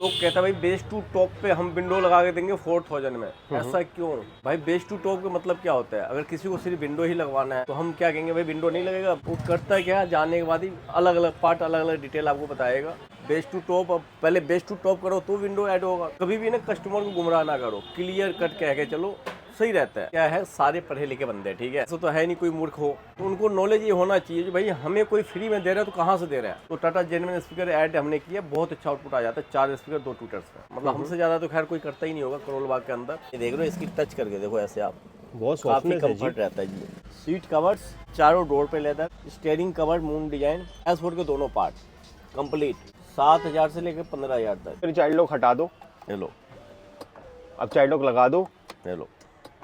तो कहता भाई बेस टू टॉप पे हम विंडो लगा के देंगे 4000 में। ऐसा क्यों भाई? बेस टू टॉप का मतलब क्या होता है? अगर किसी को सिर्फ विंडो ही लगवाना है तो हम क्या कहेंगे भाई विंडो नहीं लगेगा। वो करता है क्या, जाने के बाद ही अलग अलग पार्ट अलग अलग डिटेल आपको बताएगा। बेस टू टॉप, अब पहले बेस टू टॉप करो तो विंडो ऐड होगा। कभी भी ना कस्टमर को गुमराह ना करो, क्लियर कट कह के चलो, सही रहता है। क्या है, सारे पढ़े लिखे बंदे, ठीक है, ऐसा तो है नहीं कोई मूर्ख हो। तो उनको नॉलेज ये होना चाहिए कि भाई हमें कोई फ्री में दे रहा है तो कहाँ से दे रहा है। तो टाटा जेन्युइन स्पीकर ऐड हमने किया, बहुत अच्छा आउटपुट आ जाता है। 4 स्पीकर 2 ट्विटर्स में, मतलब हमसे ज्यादा तो खैर कोई करता ही नहीं होगा करोल बाग के अंदर। ये देख लो, इसकी टच करके देखो ऐसे आप, बहुत काफी कंफर्ट रहता है जी। सीट कवर्स चारों डोर पे leather, steering cover moon design, एसफोर्ड के दोनों पार्ट कंप्लीट। 7000 से लेकर 15000 तक। चाइल्ड लॉक हटा दो, ये लो, अब चाइल्ड लॉक लगा दो, ये लो,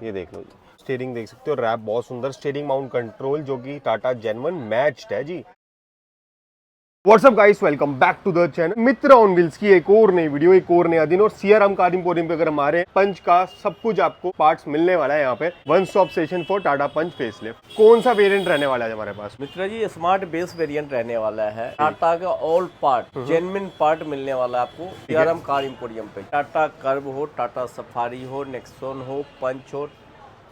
ये देख लो। स्टीयरिंग देख सकते हो, रैप बहुत सुंदर, स्टीयरिंग माउंट कंट्रोल जो कि टाटा जेन्युइन मैच्ड है जी। What's up guys, welcome back to the channel Mitra on wheels की एक और नई वीडियो, एक और नया दिन। और सीआरएम कार इंपोरियम पे अगर हमारे पंच का सब कुछ आपको पार्ट्स मिलने वाला है यहाँ पे। One stop station for Tata Punch facelift. कौन सा वेरिएंट रहने वाला है हमारे पास? Mitra ji, smart base variant रहने वाला है। टाटा का ऑल पार्ट, जेन्युइन पार्ट मिलने वाला है आपको सीआरएम कार इंपोरियम पे। टाटा कर्व हो, टाटा सफारी हो, नेक्सॉन हो, पंच हो,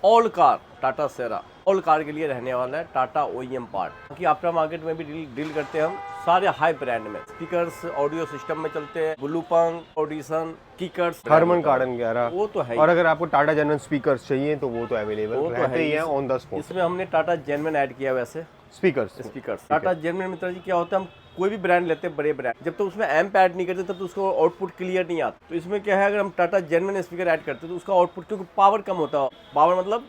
ऑल कार, टाटा सेरा, ऑल कार के लिए रहने वाला है टाटा ओईएम पार्ट। कि आफ्टर मार्केट में भी डील करते हैं हम सारे हाई ब्रांड में। स्पीकर्स ऑडियो सिस्टम में चलते हैं, ब्लूपंग, ऑडिशन, किकर्स, हरमन कार्डन 11, वो तो है। और अगर आपको टाटा जेन्युइन स्पीकर्स चाहिए तो वो तो अवेलेबल रहते ही हैं ऑन द स्पॉट। इसमें हमने टाटा जेन्युइन ऐड किया। वैसे स्पीकर्स टाटा जेन्युइन मित्र जी क्या होता है, हम कोई भी ब्रांड लेते हैं, बड़े ब्रांड, जब तक उसमें एम्प ऐड नहीं करते तब तो उसको आउटपुट क्लियर नहीं आता। तो इसमें क्या है, अगर हम टाटा जेन्युइन स्पीकर ऐड करते हैं तो उसका आउटपुट, क्योंकि पावर कम होता है, पावर मतलब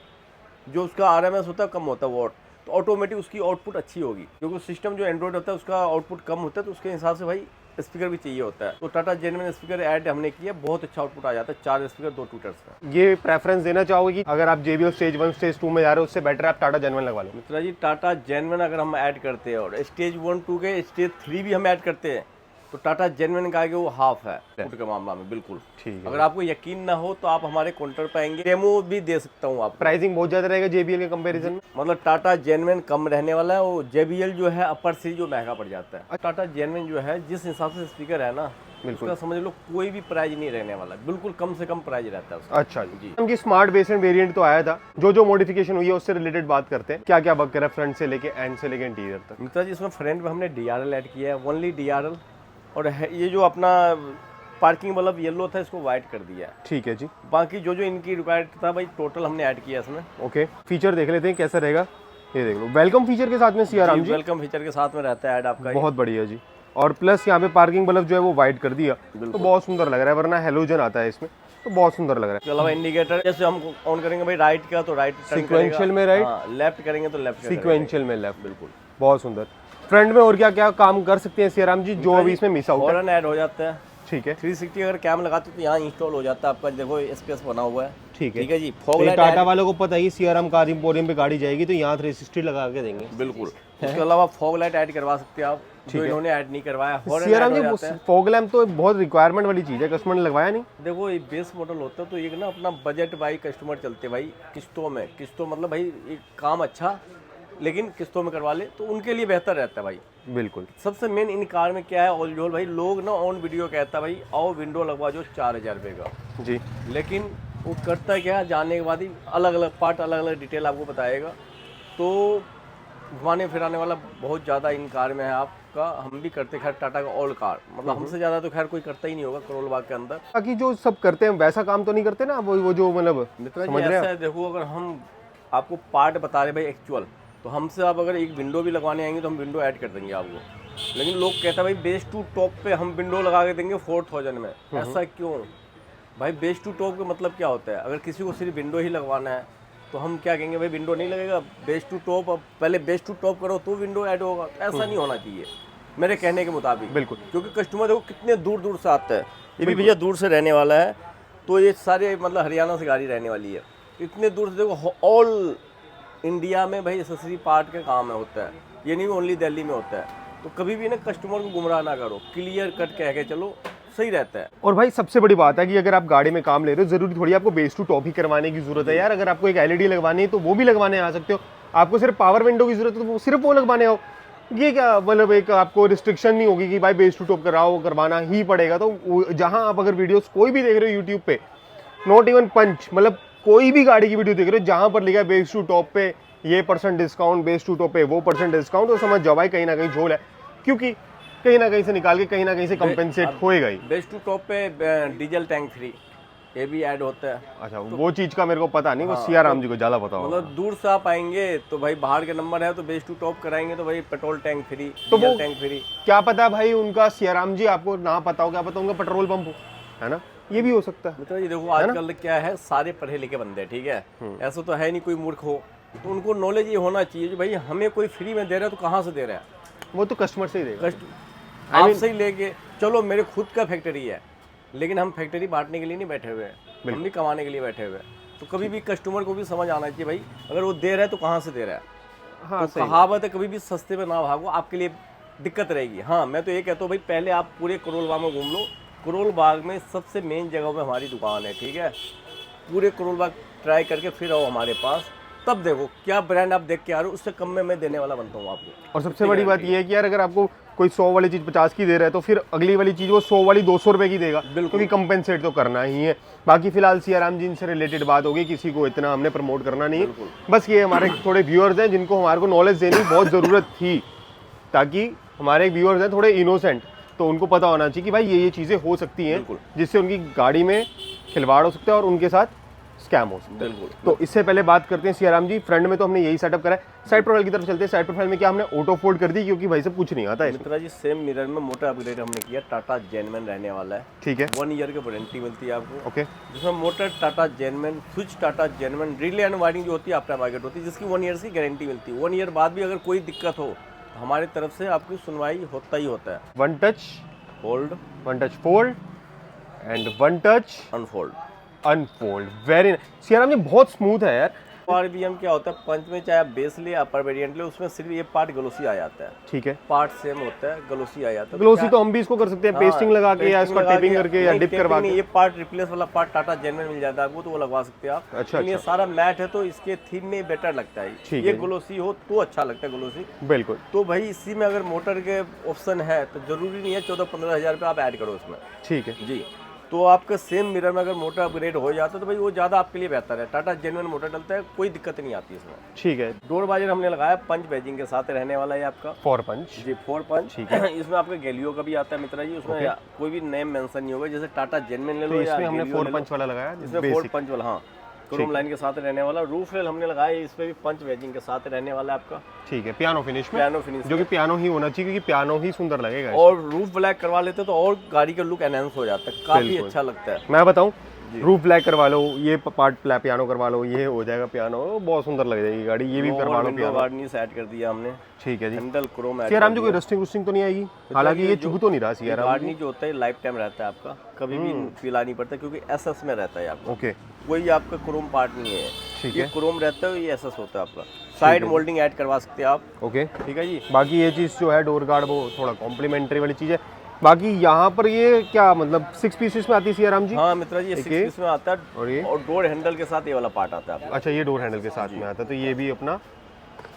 जो उसका आरएमएस होता है कम होता है वॉट, तो ऑटोमेटिक उसकी आउटपुट अच्छी होगी। क्योंकि सिस्टम जो एंड्रॉइड होता है उसका आउटपुट कम होता है, तो उसके हिसाब से भाई स्पीकर भी चाहिए होता है। तो टाटा जेन्युइन स्पीकर ऐड हमने किया, बहुत अच्छा आउटपुट आ जाता है। 4 स्पीकर 2 ट्विटर्स में। ये प्रेफरेंस देना चाहोगे कि अगर आप JBL स्टेज 1 स्टेज 2 में जा रहे हो उससे बेटर आप टाटा जेन्युइन लगवा लो? मित्रा जी, टाटा जेन्युइन अगर हम ऐड करते हैं और स्टेज 1 2 के स्टेज 3 भी हम ऐड करते हैं तो टाटा जेन्युइन का आगे वो हाफ है फुट के मामला में। बिल्कुल ठीक है। अगर आपको यकीन ना हो तो आप हमारे काउंटर पे आएंगे, डेमो भी दे सकता हूँ आपको। प्राइसिंग बहुत ज्यादा रहेगा JBL के कंपैरिजन में? मतलब टाटा जेन्युइन कम रहने वाला है, वो JBL जो है अपर सीरीज जो महंगा पड़ जाता है। टाटा जेन्युइन जो है जिस हिसाब से स्पीकर है ना, बिल्कुल उसका समझ लो कोई भी प्राइस नहीं रहने वाला, बिल्कुल कम से कम प्राइस रहता है उसका। अच्छा जी। उनकी स्मार्ट बेसमेंट वेरिएंट तो आया था, जो मॉडिफिकेशन हुई है उससे रिलेटेड बात करते हैं। क्या क्या वर्क करा फ्रंट से लेके एंड से लेके इंटीरियर तक? मित्रा जी, इसमें फ्रंट में हमने DRL ऐड किया है, ओनली DRL। और ये जो अपना पार्किंग बल्ब येलो था इसको व्हाइट कर दिया है। ठीक है जी। बाकी जो इनकी रिक्वायर्ड था भाई टोटल हमने ऐड किया इसमें। ओके, फीचर देख लेते हैं कैसा रहेगा। ये देख लो, वेलकम फीचर के साथ में सीआरएम जी। वेलकम फीचर के साथ में रहता है ऐड आपका। बहुत बढ़िया जी। और प्लस यहाँ पे पार्किंग बल्ब जो है वो व्हाइट कर दिया, तो बहुत सुंदर लग रहा है, वरना हेलोजन आता है इसमें तो बहुत सुंदर लग रहा है। इसके अलावा इंडिकेटर जैसे हम ऑन करेंगे भाई राइट का तो राइट सीक्वेंशियल में राइट, लेफ्ट करेंगे तो लेफ्ट, सीक्वेंशियल में लेफ्ट। बिल्कुल, बहुत सुंदर। फ्रंट में और क्या क्या काम कर सकते हैं सीआरएम जी जो अभी इसमें मिस आउट है? हॉर्न ऐड हो जाता है। ठीक है। 360 अगर कैम लगाते तो यहाँ इंस्टॉल हो जाता है आपका, देखो स्पेस बना हुआ है। ठीक है, ठीक है जी। फॉग तो लाइट टाटा वालों को पता ही सीआरएम कार इंपोरियम पे गाड़ी जाएगी तो यहाँ 360 लगा के देंगे। बिल्कुल। उसके अलावा फॉग लाइट ऐड करवा सकते हैं आप, जो इन्होंने ऐड नहीं करवाया। सीआरएम जी, फॉग लैम्प तो बहुत रिक्वायरमेंट वाली चीज है, कस्टमर ने लगवाया नहीं। देखो ये बेस मॉडल होता है तो एक ना अपना बजट बाई कस्टमर चलते भाई किस्तों में, किस्तों मतलब भाई एक काम अच्छा लेकिन किस्तों में करवा ले तो उनके लिए बेहतर रहता है भाई। बिल्कुल। सबसे मेन इन कार में क्या है, ऑल जोल भाई लोग ना ऑन वीडियो कहता है भाई आओ विंडो लगवा जो 4000 रुपये का जी, लेकिन वो करता क्या है, जाने के बाद ही अलग अलग पार्ट अलग अलग डिटेल आपको बताएगा। तो घुमाने फिराने वाला बहुत ज़्यादा इन कार में है आपका। हम भी करते खैर टाटा का ऑल कार, मतलब हमसे ज़्यादा तो खैर कोई करता ही नहीं होगा करोल बाग के अंदर। बाकी जो सब करते हैं वैसा काम तो नहीं करते ना वो जो मतलब मित्रा जी ऐसा है, देखो अगर हम आपको पार्ट बता रहे भाई एक्चुअल, तो हमसे आप अगर एक विंडो भी लगवाने आएंगे तो हम विंडो ऐड कर देंगे आपको। लेकिन लोग कहते हैं भाई बेस टू टॉप पे हम विंडो लगा के देंगे 4000 में। ऐसा क्यों भाई? बेस टू टॉप का मतलब क्या होता है? अगर किसी को सिर्फ विंडो ही लगवाना है तो हम क्या कहेंगे भाई विंडो नहीं लगेगा। बेस टू टॉप, अब पहले बेस टू टॉप करो तो विंडो ऐड होगा। ऐसा नहीं होना चाहिए मेरे कहने के मुताबिक। बिल्कुल, क्योंकि कस्टमर देखो कितने दूर दूर से आता है। ये भी भैया दूर से रहने वाला है, तो ये सारे मतलब हरियाणा से गाड़ी रहने वाली है। इतने दूर से देखो, ऑल इंडिया में भाई एक्सेसरी पार्ट का काम है होता है, ये नहीं ओनली दिल्ली में होता है। तो कभी भी ना कस्टमर को गुमराह ना करो, क्लियर कट कह के चलो, सही रहता है। और भाई सबसे बड़ी बात है कि अगर आप गाड़ी में काम ले रहे हो जरूरी थोड़ी आपको बेस टू टॉप ही करवाने की जरूरत है यार। अगर आपको एक LED लगवानी है तो वो भी लगवाने आ सकते हो। आपको सिर्फ पावर विंडो की जरूरत है तो वो सिर्फ वो लगवाने आओ। ये क्या मतलब एक आपको रिस्ट्रिक्शन नहीं होगी कि भाई बेस टू टॉप कराओ, करवाना ही पड़ेगा। तो जहां आप अगर वीडियोस कोई भी देख रहे हो यूट्यूब पे, नॉट इवन पंच, मतलब कोई भी गाड़ी की वीडियो देख रहे हो जहां पर लिखा है बेस टू टॉप पे ये % डिस्काउंट, बेस टू टॉप पे वो % डिस्काउंट, तो समझ जाओ भाई कहीं ना कहीं झोल है, क्योंकि कहीं ना कहीं से निकाल के कहीं ना कहीं से कंपेंसेट होएगा ही। बेस्ट टू टॉप पे डीजल टैंक फ्री ये भी ऐड होता है। अच्छा, वो चीज का मेरे को पता नहीं, वो सिया राम जी को ज्यादा पता होगा। मतलब दूर से आप आएंगे तो भाई बाहर के नंबर है तो बेस्ट टू टॉप कराएंगे तो भाई पेट्रोल टैंक फ्री, तो डीजल वो टैंक फ्री। क्या पता भाई उनका सिया राम जी आपको ना पता हो, क्या पता उनका पेट्रोल पंप हो, है ना, ये भी हो सकता है। मतलब ये देखो आजकल क्या है, सारे पढ़े लिखे बंदे हैं, ठीक है, ऐसा तो है नहीं कोई मूर्ख हो, तो उनको नॉलेज ये होना चाहिए कि भाई हमें कोई फ्री में दे रहा है तो कहाँ से दे रहा है। वो तो कस्टमर से ही देगा। आपसे ही लेके चलो, मेरे खुद का फैक्ट्री है लेकिन हम फैक्ट्री बांटने के लिए नहीं बैठे हुए हैं, हम भी कमाने के लिए बैठे हुए हैं। तो कभी भी कस्टमर को भी समझ आना चाहिए भाई अगर वो दे रहा है तो कहाँ से दे रहा है। हाँ, तो कहावत है कभी भी सस्ते में ना भागो, आपके लिए दिक्कत रहेगी। हाँ, मैं तो ये कहता हूँ भाई पहले आप पूरे करोल बाग में घूम लो। करोल बाग में सबसे मेन जगह में हमारी दुकान है, ठीक है, पूरे करोल बाग ट्राई करके फिर आओ हमारे पास, तब देखो क्या ब्रांड आप देख के आ रहे हो, उससे कम में मैं देने वाला बनता हूँ आपको। और सबसे बड़ी बात ये है कि यार अगर आपको कोई 100 वाली चीज 50 की दे रहा है तो फिर अगली वाली चीज वो 100 वाली 200 रुपए की देगा, क्योंकि कंपेंसेट तो करना ही है। बाकी फिलहाल सियाराम जी से रिलेटेड बात होगी, किसी को इतना हमने प्रमोट करना नहीं है, बस ये हमारे थोड़े व्यूअर्स हैं जिनको हमारे को नॉलेज देने की बहुत ज़रूरत थी, ताकि हमारे व्यूअर्स हैं थोड़े इनोसेंट, तो उनको पता होना चाहिए कि भाई ये चीज़ें हो सकती हैं जिससे उनकी गाड़ी में खिलवाड़ हो सकता है और उनके साथ स्कैम हो सकता है। तो इससे पहले बात करते हैं सियाराम जी, फ्रंट में तो हमने यही सेटअप करा है, साइड प्रोफाइल की तरफ चलते हैं। साइड प्रोफाइल में क्या हमने ऑटो फोल्ड कर दी, क्योंकि भाई सब कुछ नहीं आता है। मित्रा जी सेम मिरर में मोटर अपग्रेड हमने किया, टाटा जेनमैन रहने वाला है, ठीक है, 1 ईयर की वारंटी मिलती है आपको। ओके, जिसमें motor Tata genuine, switch Tata genuine, relay and wiring जो होती है आफ्टर मार्केट होती है, जिसकी 1 ईयर की गारंटी मिलती है। 1 ईयर बाद भी अगर कोई दिक्कत हो तो हमारी तरफ से आपकी सुनवाई होता ही होता है। One touch fold and one touch unfold unfold, very Siyaram ji बहुत स्मूथ है यार। और भी हम क्या होता है, पंच में चाहे आप बेस ले अपर वेरिएंट ले, उसमें सिर्फ ये पार्ट ग्लोसी आ जाता है, ठीक है, पार्ट सेम होता है, ग्लोसी आ जाता है। ग्लोसी तो हम भी इसको कर सकते हैं, पेस्टिंग लगा के या इसका टेपिंग करके या डिप करवा के। ये पार्ट रिप्लेस वाला पार्ट टाटा जेनमैन मिल जाता है आपको, तो वो लगवा सकते हैं आप। अच्छा, ये सारा मैट है तो इसके थीम में बेटर लगता है, ये ग्लोसी हो तो अच्छा लगता है ग्लोसी, बिल्कुल। तो भाई इसी में अगर मोटर के ऑप्शन है तो जरूरी नहीं है 14-15 हज़ार रुपये आप ऐड करो उसमें, ठीक है जी। तो आपका सेम मिरर में अगर मोटर अपग्रेड हो जाता है तो भाई वो ज़्यादा आपके लिए बेहतर है। टाटा जेन्युइन मोटर डलता है, कोई दिक्कत नहीं आती इसमें, ठीक है। डोर बाजर हमने लगाया पंच बैजिंग के साथ रहने वाला है आपका, 4 पंच जी 4 पंच, ठीक है। इसमें आपका गैलियो का भी आता है मित्रा जी, उसमें कोई भी नेम मेंशन नहीं होगा, जैसे टाटा जेन्युइन ले लो, इसमें हमने 4 पंच वाला लगाया, इसमें 4 पंच वाला, हाँ, क्रोम लाइन के साथ रहने वाला। रूफ रेल हमने लगाया, इसमें भी पंच बैजिंग के साथ रहने वाला है आपका, ठीक है, पियानो फिनिश में, पियानो फिनिश, जो कि पियानो ही होना चाहिए क्योंकि पियानो ही सुंदर लगेगा। और रूफ ब्लैक करवा लेते तो और गाड़ी का लुक एनहांस हो जाता है, काफी अच्छा लगता है। मैं बताऊं, रूफ ब्लैक करवा लो, ये पार्ट पियानो करवा लो, ये हो जाएगा पियानो, बहुत सुंदर लग जाएगी गाड़ी, ये भी करवा लो पियानो। वार्निश ऐड कर दिया हमने, ठीक है जी। Handle chrome add. Siyaram ji कोई रस्टिंग रुस्टिंग तो नहीं आएगी, हालांकि ये चुभ तो नहीं रहा सियाराम जी। वार्निश जो होता है लाइफ टाइम रहता है आपका, कभी भी पिला नहीं पड़ता क्योंकि एसएस में रहता है आपका, ओके, कोई आपका क्रोम पार्ट नहीं है, ठीक ये है, क्रोम रहता है, ये एसएस होता है आपका। साइड मोल्डिंग ऐड करवा सकते हैं आप, ओके, ठीक है जी। बाकी ये चीज़ जो है डोर गार्ड वो थोड़ा कॉम्प्लीमेंट्री वाली चीज़ है। बाकी यहाँ पर ये क्या मतलब 6 पीसेस में आती है सियाराम जी? हाँ मित्रा जी, ये 6 पीस में आता है, और डोर हैंडल के साथ ये वाला पार्ट आता है आपका। अच्छा, ये डोर हैंडल के साथ में आता है, तो ये भी अपना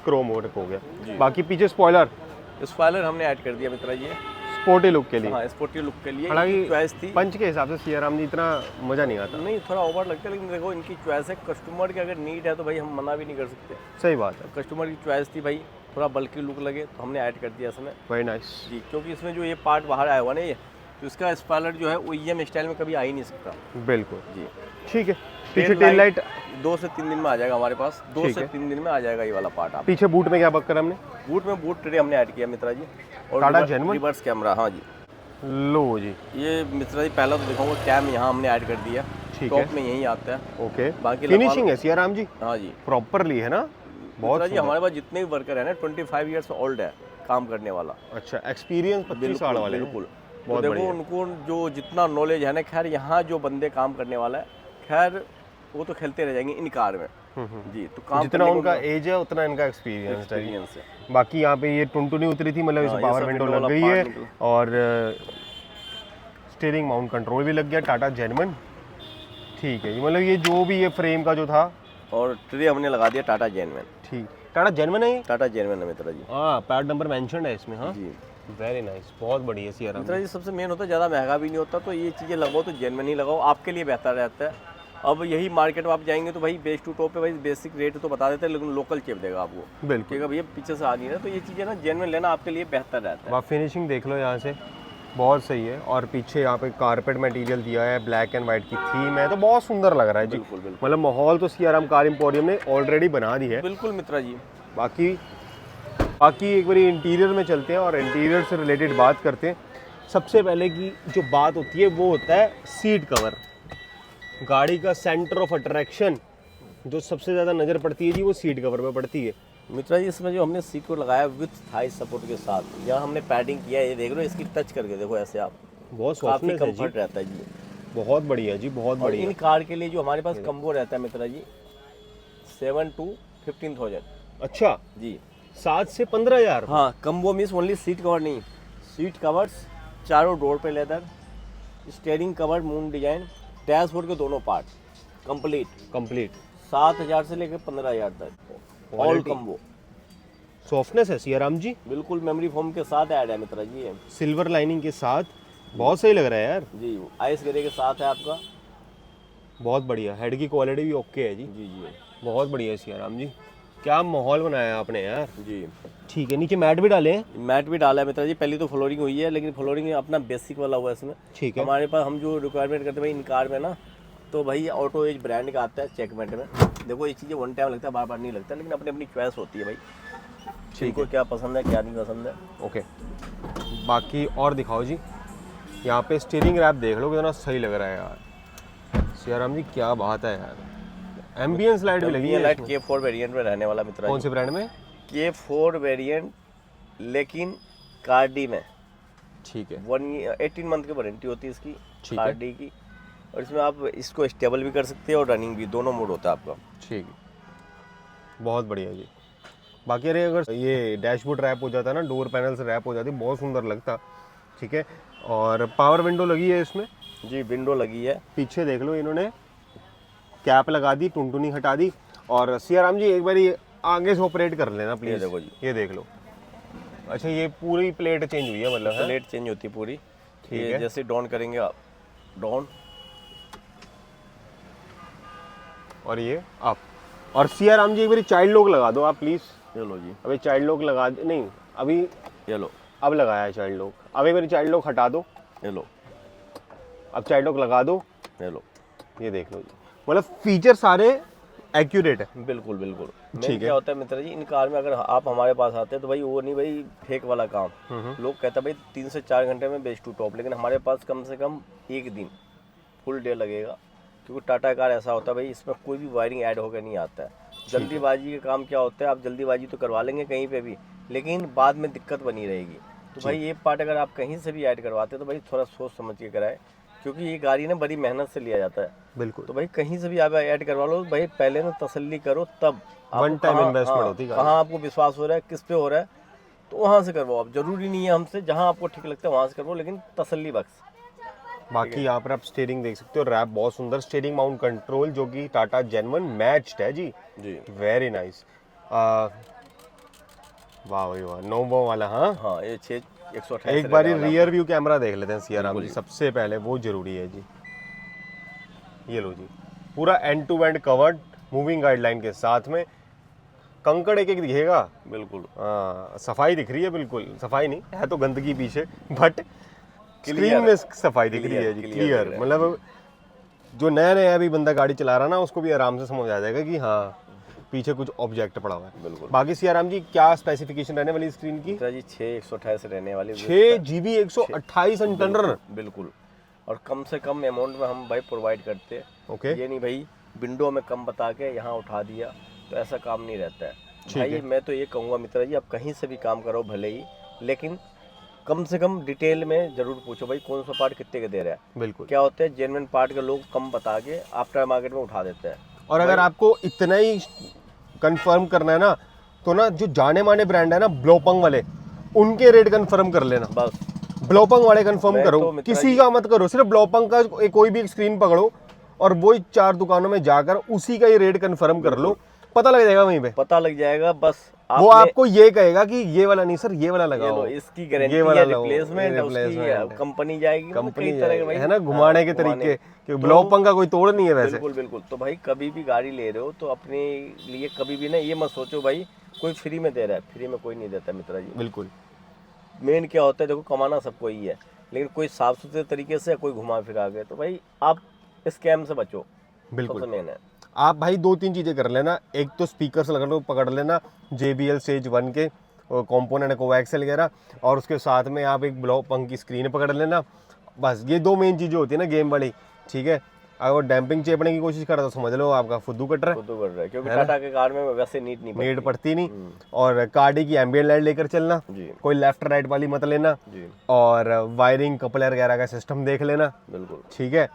क्रोम वर्क हो गया। बाकी पीछे स्पॉइलर हमने ऐड कर दिया मित्रा जी, स्पोर्टी लुक के लिए, हाँ स्पोर्टी लुक के लिए हालांकि चॉइस थी। पंच के हिसाब से सियाराम जी इतना मजा नहीं आता, नहीं थोड़ा ओवर लगता है, लेकिन देखो इनकी चॉइस है, कस्टमर की अगर नीड है तो भाई हम मना भी नहीं कर सकते। सही बात है, कस्टमर की चॉइस थी भाई, थोड़ा बल्कि लुक लगे तो हमने ऐड कर दिया इसमें, वेरी नाइस जी। क्योंकि इसमें जो ये पार्ट बाहर आया हुआ ना, ये तो इसका स्पॉइलर जो है वो ईएम स्टाइल में कभी आ ही नहीं सकता, बिल्कुल जी। ठीक है, पीछे टेल लाइट 2 से 3 दिन में आ जाएगा हमारे पास, 2 से 3 दिन में आ जाएगा ये वाला पार्ट। आप पीछे बूट में क्या बक करा हमने? बूट में बूट ट्रे हमने ऐड किया मित्रा जी, और टाटा जेन्युइन रिवर्स कैमरा, हाँ जी। लो जी, ये मित्रा जी पहला तो दिखाऊंगा, कैम यहाँ हमने ऐड कर दिया, ठीक है, टॉप में यही आता है, ओके। बाकी फिनिशिंग है सियाराम जी, हाँ जी प्रॉपरली है ना, बहुत जी। हमारे पास जितने भी वर्कर है ना 25 ईयर्स ओल्ड है काम करने वाला, अच्छा, एक्सपीरियंस 25 साल वाले, बिल्कुल। बहुत तो देखो बढ़िया। उनको जो जितना नॉलेज है ना, खैर यहाँ जो बंदे काम करने वाला है, खैर वो तो खेलते रह जाएंगे इन कार में, जी। तो काम जितना उनका एज है उतना इनका एक्सपीरियंस है। बाकी यहाँ पे ये टुनटुनी उतरी थी, मतलब इस पावर विंडो लग गई है, और स्टीयरिंग माउंट कंट्रोल भी लग गया टाटा जेन्युइन, ठीक है। मतलब ये जो भी ये फ्रेम का जो था, और ट्रे हमने लगा दिया टाटा जेन्युइन, ठीक। टाटा जेन्युइन है ये? टाटा जेन्युइन है मित्रा जी। हाँ, पैड नंबर मेंशन्ड है इसमें। हाँ जी वेरी नाइस, बहुत बढ़िया सीआरएम। मित्रा जी सबसे मेन होता है ज़्यादा महंगा भी नहीं होता, तो ये चीज़ें लगाओ तो जेन्युइन ही लगाओ, आपके लिए बेहतर रहता है। अब यही मार्केट में आप जाएंगे तो भाई बेस टू टॉप पे भाई बेसिक रेट तो बता देते हैं, लेकिन लोकल चिप देगा आपको, बिल्कुल। क्योंकि भैया पीछे से आ नहीं रहा, तो ये चीज़ें ना जेन्युइन लेना आपके लिए बेहतर रहता है। आप फिनिशिंग देख लो यहाँ से, बहुत सही है। और पीछे यहाँ पे कारपेट मटेरियल दिया है, ब्लैक एंड वाइट की थीम है, तो बहुत सुंदर लग रहा है जी। बिल्कुल बिल्कुल मतलब माहौल तो सीआरएम कार एम्पोरियम ने ऑलरेडी बना दी है। बिल्कुल मित्रा जी। बाकी एक बार इंटीरियर में चलते हैं और इंटीरियर से रिलेटेड बात करते हैं। सबसे पहले की जो बात होती है वो होता है सीट कवर। गाड़ी का सेंटर ऑफ अट्रैक्शन जो सबसे ज़्यादा नज़र पड़ती है जी, वो सीट कवर में पड़ती है। मित्रा जी इसमें जो हमने सीट को लगाया विथ थाई सपोर्ट के साथ, यहाँ हमने पैडिंग किया है, ये देख लो, इसकी टच करके देखो ऐसे आप, बहुत काफ़ी सॉफ्टनेस है जी, कंफर्ट रहता है जी। बहुत बढ़िया जी, बहुत और बढ़िया। इन कार के लिए जो हमारे पास कम्बो रहता है मित्रा जी 7 to 15,000 अच्छा, जी। 7 से 15,000। हाँ, combo means only seat cover नहीं, सीट कवर्स, चारों डोर पे leather, steering cover, moon design, dashboard के दोनों पार्ट कंप्लीट 7,000 से लेकर 15,000 तक ऑल कम्बो। सॉफ्टनेस है सीआरएम जी, बिल्कुल मेमोरी फोम के साथ ऐड है मित्रा जी ये। सिल्वर लाइनिंग के साथ, बहुत सही लग रहा है यार। जी आइस ग्रे के साथ है आपका। बहुत बढ़िया, हेड की क्वालिटी भी ओके है जी। जी जी बहुत बढ़िया है सीआरएम जी, क्या माहौल बनाया है आपने यार। जी। ठीक है, नीचे मैट भी डाले हैं? मैट भी डाला है मित्रा जी, पहले तो फ्लोरिंग हुई है, लेकिन फ्लोरिंग अपना बेसिक वाला हुआ है इसमें। ठीक है। हमारे पास हम जो रिक्वायरमेंट करते हैं भाई इन कार में ना, तो भाई ऑटो एज ब्रांड का आता है चेकमेट में। देखो ये चीज़ें वन टाइम लगता है, बार बार नहीं लगता, लेकिन अपनी अपनी चॉइस होती है भाई, किनको क्या पसंद है क्या नहीं पसंद है। ओके, बाकी और दिखाओ जी। यहाँ पे स्टीयरिंग रैप देख लो कितना सही लग रहा है यार। सीआरएम जी क्या बात है यार। एम्बियंस लाइट भी लगी है लाइट इसमें। K4 वेरिएंट में रहने वाला मित्रा कौन जी। से ब्रांड में? K4 वेरिएंट, लेकिन कार डी में। ठीक है। 18 मंथ की वारंटी होती है इसकी ठीक कार है। डी की, और इसमें आप इसको स्टेबल भी कर सकते हैं और रनिंग भी, दोनों मोड होता है आपका। ठीक है, बहुत बढ़िया जी। बाकी अरे अगर ये डैशबोर्ड रैप हो जाता है ना, डोर पैनल से रैप हो जाती, बहुत सुंदर लगता। ठीक है, और पावर विंडो लगी है इसमें जी, विंडो लगी है। पीछे देख लो, इन्होंने कैप लगा दी, टुनटुनी हटा दी। और सीआरएम जी एक बार ये आगे से ऑपरेट कर लेना प्लीज। ये देखो जी, ये देख लो। अच्छा, ये पूरी प्लेट चेंज हुई है मतलब है? प्लेट चेंज होती है पूरी। ठीक ये है। जैसे डाउन करेंगे आप, डाउन, और ये अप। और सीआरएम जी एक बार चाइल्ड लॉक लगा दो आप प्लीज। ये लो जी, अभी चाइल्ड लॉक लगा नहीं, अभी ये लो, अब लगाया है चाइल्ड लॉक। अब एक बार चाइल्ड लॉक हटा दो, ये लो, अब चाइल्ड लॉक लगा दो। ये लो। ये देख लो जी, मतलब फीचर सारे एक्यूरेट है। बिल्कुल बिल्कुल। ठीक है। क्या होता है मित्र जी, इन कार में अगर आप हमारे पास आते हैं तो भाई वो नहीं भाई फेक वाला काम। लोग कहते हैं भाई 3 से 4 घंटे में बेस टू टॉप, लेकिन हमारे पास कम से कम एक दिन फुल डे लगेगा, क्योंकि टाटा कार ऐसा होता है भाई, इसमें कोई भी वायरिंग ऐड होकर नहीं आता है। जल्दीबाजी का काम क्या होता है, आप जल्दीबाजी तो करवा लेंगे कहीं पे भी, लेकिन बाद में दिक्कत बनी रहेगी। तो भाई ये पार्ट अगर आप कहीं से भी ऐड करवाते हैं तो भाई थोड़ा सोच समझ के कराएं, क्योंकि ये गाड़ी ना बड़ी मेहनत से लिया जाता है। बिल्कुल। तो भाई कहीं से भी आप ऐड करवा लो भाई, पहले ना तसल्ली करो, तब वन टाइम इन्वेस्टमेंट होती है। कहाँ आपको विश्वास हो रहा है, किस पे हो रहा है, तो वहाँ से करवाओ आप। जरूरी नहीं है हमसे, जहाँ आपको ठीक लगता है वहाँ से करवाओ, लेकिन तसल्ली बख्श। बाकी यहाँ पर आप स्टीयरिंग देख सकते हो, रैप बहुत सुंदर, स्टीयरिंग माउंट कंट्रोल जो कि टाटा जेन्युइन मैच्ड है जी। जी वेरी नाइस। वाह भाई वाह, नोवो वाला। हाँ हाँ, ये 128 एक बार रियर व्यू कैमरा देख लेते हैं सीआरएम जी, सबसे पहले वो जरूरी है जी। ये लो जी, पूरा end to end covered, moving guideline के साथ में। कंकड़ एक एक दिखेगा। बिल्कुल। सफाई दिख रही है, बिल्कुल सफाई नहीं है तो गंदगी पीछे, बट स्क्रीन Clear में सफाई दिख रही है जी, क्लियर। मतलब जो नया नया अभी बंदा गाड़ी चला रहा ना, उसको भी आराम से समझ आ जाएगा कि हाँ पीछे कुछ ऑब्जेक्ट पड़ा हुआ है। बिल्कुल। बाकी सीआरएम जी क्या स्पेसिफिकेशन रहने वाली स्क्रीन की? जी 6/128 रहने वाली, 6 GB 128 इंटरनल। बिल्कुल। और कम से कम अमाउंट में हम भाई प्रोवाइड करते हैं। ओके। ये नहीं भाई विंडो में कम बता के यहाँ उठा दिया, तो ऐसा काम नहीं रहता है भाई। मैं तो ये कहूँगा मित्रा जी, आप कहीं से भी काम करो भले ही, लेकिन कम से कम डिटेल में जरूर पूछो भाई कौन सा पार्ट कितने के दे रहा है। बिल्कुल। क्या होता है, जेन्युइन पार्ट के लोग कम बता के आफ्टर मार्केट में उठा देते हैं। और अगर आपको इतना ही कंफर्म करना है ना, तो ना जो जाने माने ब्रांड है ना ब्लोपंग वाले, उनके रेट कंफर्म कर लेना। बस ब्लोपंग वाले कंफर्म मैं करो, तो मित्रा किसी जी- का मत करो, सिर्फ ब्लोपंग का कोई भी एक स्क्रीन पकड़ो और वही 4 दुकानों में जाकर उसी का ही रेट कंफर्म कर लो। पता लग जाएगा वहीं पे, पता लग जाएगा। बस वो आपको ये कहेगा कि ये वाला नहीं सर, ये वाला ये लगाओ, लो, इसकी गारंटी ये वाला है, लगाओ, रिप्लेसमेंट उसकी कंपनी जाएगी, मतलब कंपनी कई तरह के भाई है ना, घुमाने के तरीके, क्योंकि ब्लॉक पंख का कोई तोड़ नहीं है वैसे। बिल्कुल बिल्कुल। तो भाई कभी भी गाड़ी ले रहे हो तो अपने लिए कभी भी ना ये मत सोचो भाई कोई फ्री में दे रहा है, फ्री में कोई नहीं देता मित्रा जी। बिल्कुल। मेन क्या होता है, देखो कमाना सबको ही है, लेकिन कोई साफ सुथरे तरीके से कोई घुमा फिरा के, तो भाई आप स्कैम से बचो, बिल्कुल सबसे मेन है। आप भाई 2-3 चीज़ें कर लेना, एक तो स्पीकर से लगा पकड़ लेना JBL स्टेज 1 के कंपोनेंट कोएक्सल वगैरह, और उसके साथ में आप एक ब्लॉक पंख की स्क्रीन पकड़ लेना। बस ये 2 मेन चीज़ें होती है ना गेम वाली, ठीक है। अगर डैम्पिंग चेपने की कोशिश कर रहा तो समझ लो आपका फुद्दू कट रहा है, खुद कर रहा है, क्योंकि टाटा के कार में वैसे नीट नहीं नीड पड़ती नहीं। हम्म। और गाड़ी की एम्बियंट लाइट लेकर चलना, जी कोई लेफ्ट राइट वाली मत लेना, जी और वायरिंग कपलर वगैरह का सिस्टम देख लेना, बिल्कुल। ठीक है।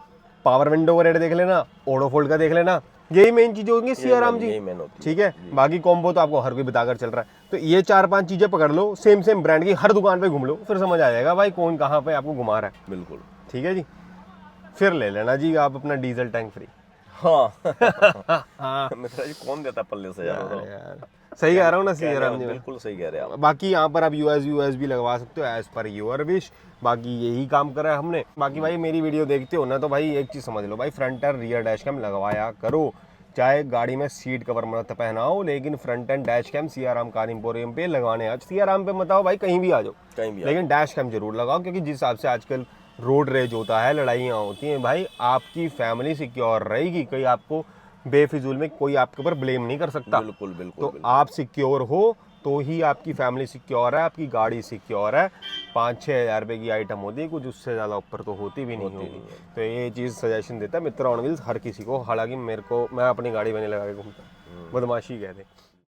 पावर विंडो का रेट देख लेना, ऑटो फोल्ड का देख लेना, यही मेन चीज़ें होंगी सियाराम जी, यही मेन होती है। ठीक है। बाकी कॉम्बो तो आपको हर कोई बताकर चल रहा है, तो ये 4-5 चीज़ें पकड़ लो, सेम ब्रांड की हर दुकान पे घूम लो, फिर समझ आ जाएगा भाई कौन कहाँ पे आपको घुमा रहा है। बिल्कुल। ठीक है जी, फिर ले लेना जी आप अपना डीजल टैंक फ्री। हाँ मित्रा जी कौन देता पल्ले से यार, बताओ। यार सही कह रहा हूँ ना सियाराम जी। बिल्कुल सही कह रहे हैं आप। बाकी यहाँ पर आप USB लगवा सकते हो एज पर योर विश, बाकी यही काम करा है हमने। बाकी भाई मेरी वीडियो देखते हो ना तो भाई एक चीज़ समझ लो भाई, front and rear dash cam लगवाया करो, चाहे गाड़ी में सीट कवर मत पहनाओ, लेकिन front and dash cam Siyaram car emporium पे लगाने आज सियाराम पे मत आओ भाई, कहीं भी आ जाओ, कहीं भी लेकिन डैश कैम जरूर लगाओ, क्योंकि जिस हिसाब से आजकल रोड रेज होता है, लड़ाइयाँ होती हैं भाई, आपकी फैमिली सिक्योर रहेगी, कोई आपको बेफिजूल में कोई आपके ऊपर ब्लेम नहीं कर सकता। बिल्कुल बिल्कुल तो बिल्कुल। आप सिक्योर हो तो ही आपकी फैमिली सिक्योर है, आपकी गाड़ी सिक्योर है। 5-6 हज़ार रुपये की आइटम होती है, कुछ उससे ज़्यादा ऊपर तो होती भी नहीं होगी। तो ये चीज़ सजेशन देता है मित्र ऑन व्हील्स हर किसी को, हालांकि मैं अपनी गाड़ी में नहीं लगा के घूमता, बदमाशी कहते।